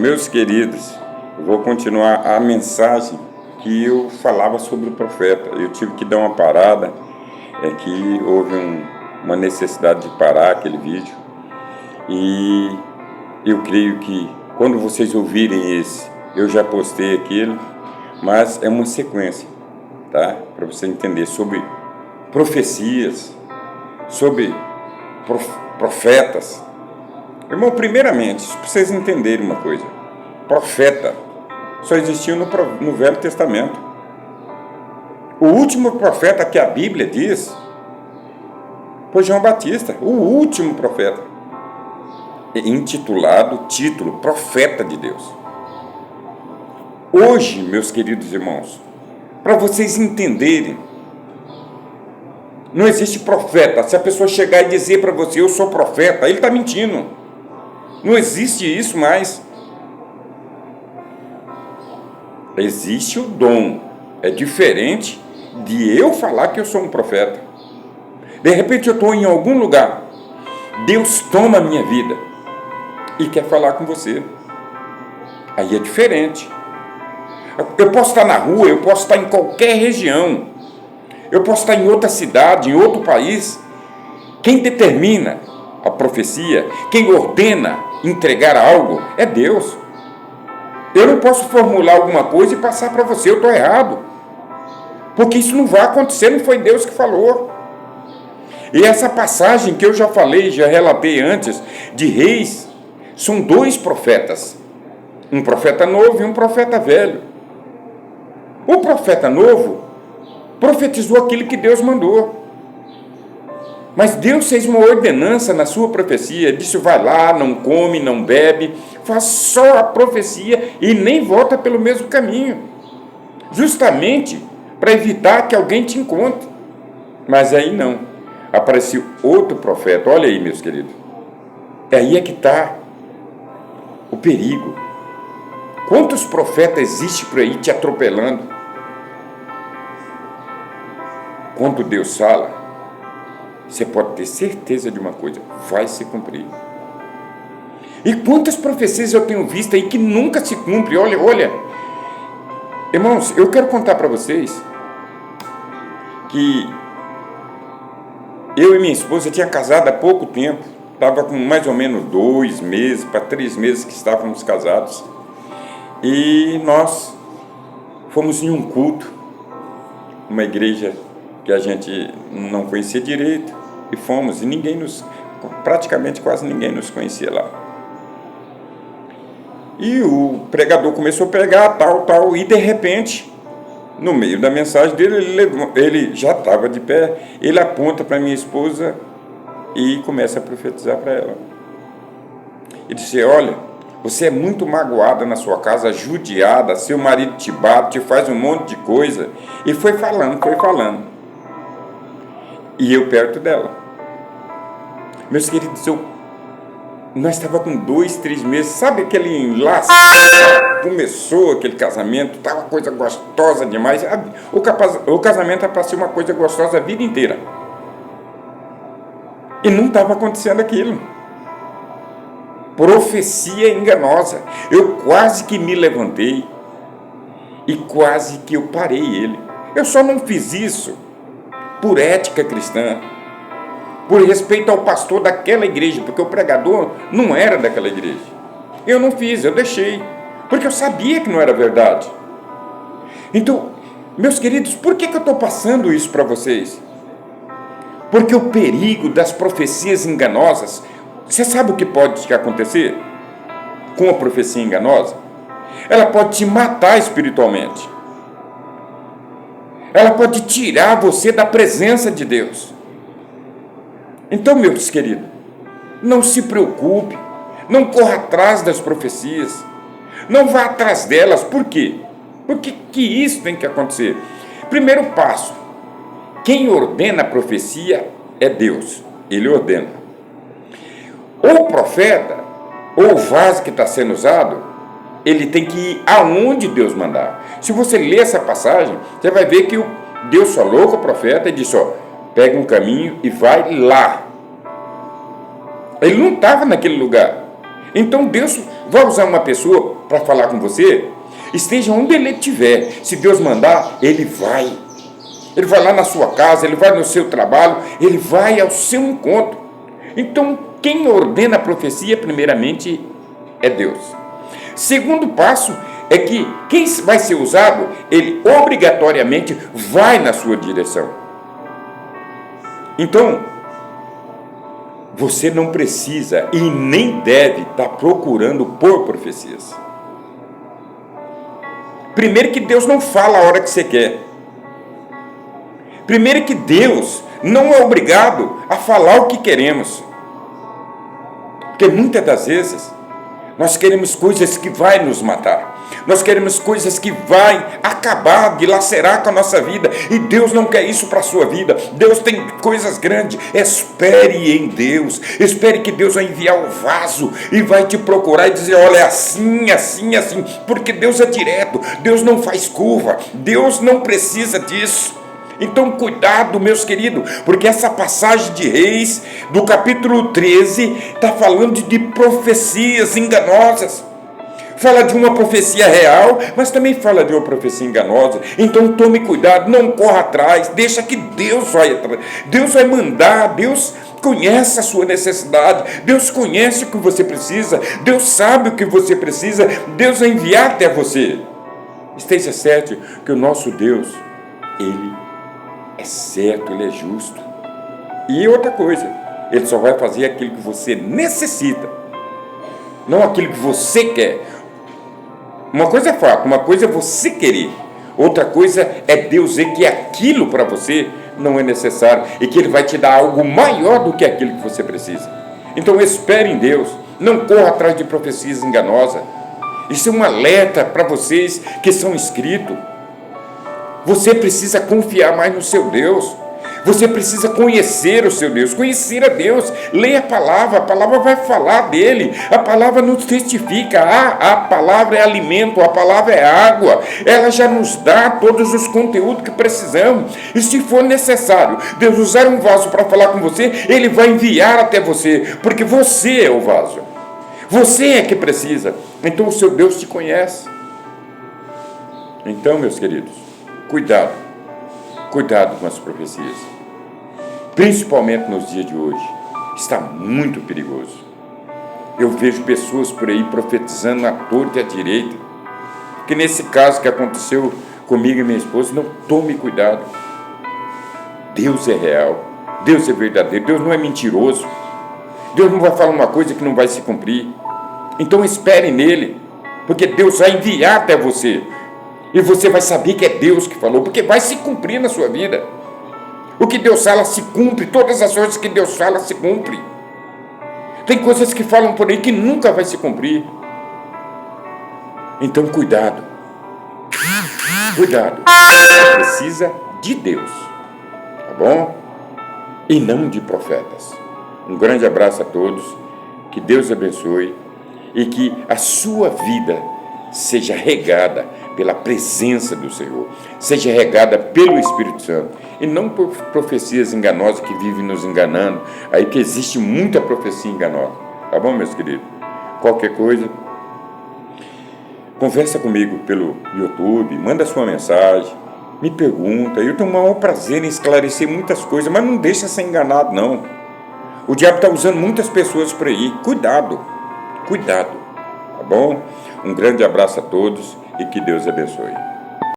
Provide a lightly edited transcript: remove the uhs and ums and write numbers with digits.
Meus queridos, eu vou continuar a mensagem que eu falava sobre o profeta. Eu tive que dar uma parada, que houve uma necessidade de parar aquele vídeo. E eu creio que quando vocês ouvirem esse, eu já postei aquilo, mas é uma sequência, tá? Para você entender sobre profecias, sobre profetas. Irmão, primeiramente, para vocês entenderem uma coisa, profeta só existiu no Velho Testamento. O último profeta que a Bíblia diz foi João Batista, o último profeta, intitulado, título, profeta de Deus. Hoje, meus queridos irmãos, para vocês entenderem, não existe profeta. Se a pessoa chegar e dizer para você, eu sou profeta, ele está mentindo. Não existe isso mais. Existe o dom. É diferente de eu falar que eu sou um profeta. De repente eu estou em algum lugar. Deus toma a minha vida e quer falar com você. Aí é diferente. Eu posso estar na rua, eu posso estar em qualquer região. Eu posso estar em outra cidade, em outro país. Quem determina a profecia, quem ordena entregar algo, é Deus. Eu não posso formular alguma coisa e passar para você, eu estou errado. Porque isso não vai acontecer, não foi Deus que falou. E essa passagem que eu já falei, já relatei antes, de Reis, são dois profetas. Um profeta novo e um profeta velho. O profeta novo profetizou aquilo que Deus mandou. Mas Deus fez uma ordenança na sua profecia, disse, vai lá, não come, não bebe, faz só a profecia e nem volta pelo mesmo caminho, justamente para evitar que alguém te encontre. Mas aí não, apareceu outro profeta. Olha aí, meus queridos, aí é que está o perigo. Quantos profetas existem por aí te atropelando? Quando Deus fala, você pode ter certeza de uma coisa, vai se cumprir. E quantas profecias eu tenho visto aí que nunca se cumpre? Olha, irmãos, eu quero contar para vocês que eu e minha esposa tinha casado há pouco tempo, estava com mais ou menos 2 meses para 3 meses que estávamos casados, e nós fomos em um culto, uma igreja que a gente não conhecia direito, e fomos, e praticamente quase ninguém nos conhecia lá. E o pregador começou a pregar, tal, e de repente, no meio da mensagem dele, ele já estava de pé, ele aponta para minha esposa e começa a profetizar para ela. Ele disse, olha, você é muito magoada na sua casa, judiada, seu marido te bate, te faz um monte de coisa. E foi falando. E eu perto dela. Meus queridos, nós estávamos com 2, 3 meses, sabe aquele enlace? Começou aquele casamento, estava coisa gostosa demais. O casamento é para ser uma coisa gostosa a vida inteira. E não estava acontecendo aquilo. Profecia enganosa. Eu quase que me levantei e quase que eu parei ele. Eu só não fiz isso por ética cristã, por respeito ao pastor daquela igreja, porque o pregador não era daquela igreja. Eu não fiz, eu deixei, porque eu sabia que não era verdade. Então, meus queridos, por que eu estou passando isso para vocês? Porque o perigo das profecias enganosas, você sabe o que pode acontecer com a profecia enganosa? Ela pode te matar espiritualmente. Ela pode tirar você da presença de Deus. Então, meus queridos, não se preocupe, não corra atrás das profecias, não vá atrás delas. Por quê? Porque que isso tem que acontecer? Primeiro passo, quem ordena a profecia é Deus, Ele ordena. O profeta, ou o vaso que está sendo usado, ele tem que ir aonde Deus mandar. Se você ler essa passagem, você vai ver que Deus falou com o profeta e disse, pega um caminho e vai lá. Ele não estava naquele lugar. Então Deus vai usar uma pessoa para falar com você, esteja onde Ele estiver. Se Deus mandar, Ele vai. Ele vai lá na sua casa, Ele vai no seu trabalho, Ele vai ao seu encontro. Então, quem ordena a profecia, primeiramente, é Deus. Segundo passo é que quem vai ser usado, ele obrigatoriamente vai na sua direção. Então, você não precisa e nem deve estar procurando por profecias. Primeiro que Deus não fala a hora que você quer. Primeiro que Deus não é obrigado a falar o que queremos. Porque muitas das vezes nós queremos coisas que vai nos matar. Nós queremos coisas que vai acabar, dilacerar com a nossa vida. E Deus não quer isso para a sua vida. Deus tem coisas grandes. Espere em Deus. Espere que Deus vai enviar o vaso e vai te procurar e dizer, olha, assim, assim, assim. Porque Deus é direto. Deus não faz curva. Deus não precisa disso. Então, cuidado, meus queridos, porque essa passagem de Reis, do capítulo 13, está falando de profecias enganosas. Fala de uma profecia real, mas também fala de uma profecia enganosa. Então, tome cuidado, não corra atrás, deixa que Deus vai atrás. Deus vai mandar, Deus conhece a sua necessidade, Deus conhece o que você precisa, Deus sabe o que você precisa, Deus vai enviar até você. Esteja certo que o nosso Deus, Ele é certo, Ele é justo. E outra coisa, Ele só vai fazer aquilo que você necessita, não aquilo que você quer. Uma coisa é fato, uma coisa é você querer. Outra coisa é Deus ver que aquilo para você não é necessário e que Ele vai te dar algo maior do que aquilo que você precisa. Então espere em Deus, não corra atrás de profecias enganosas. Isso é um alerta para vocês que são inscritos. Você precisa confiar mais no seu Deus. Você precisa conhecer o seu Deus, conhecer a Deus. Leia a palavra vai falar dele. A palavra nos testifica. A palavra é alimento, a palavra é água. Ela já nos dá todos os conteúdos que precisamos. E se for necessário Deus usar um vaso para falar com você, Ele vai enviar até você, porque você é o vaso. Você é que precisa. Então o seu Deus te conhece. Então, meus queridos, cuidado com as profecias, principalmente nos dias de hoje. Está muito perigoso. Eu vejo pessoas por aí profetizando à torta e à direita, que nesse caso que aconteceu comigo e minha esposa, não, tome cuidado. Deus é real, Deus é verdadeiro, Deus não é mentiroso, Deus não vai falar uma coisa que não vai se cumprir. Então espere nele, porque Deus vai enviar até você. E você vai saber que é Deus que falou, porque vai se cumprir na sua vida. O que Deus fala se cumpre, todas as coisas que Deus fala se cumpre. Tem coisas que falam por aí que nunca vai se cumprir. Então cuidado. Cuidado. Você precisa de Deus, tá bom? E não de profetas. Um grande abraço a todos, que Deus abençoe e que a sua vida seja regada pela presença do Senhor, seja regada pelo Espírito Santo, e não por profecias enganosas que vivem nos enganando, aí que existe muita profecia enganosa, tá bom, meus queridos? Qualquer coisa, conversa comigo pelo YouTube, manda sua mensagem, me pergunta, eu tenho o maior prazer em esclarecer muitas coisas, mas não deixa ser enganado, não. O diabo está usando muitas pessoas por aí, cuidado, tá bom? Um grande abraço a todos e que Deus abençoe.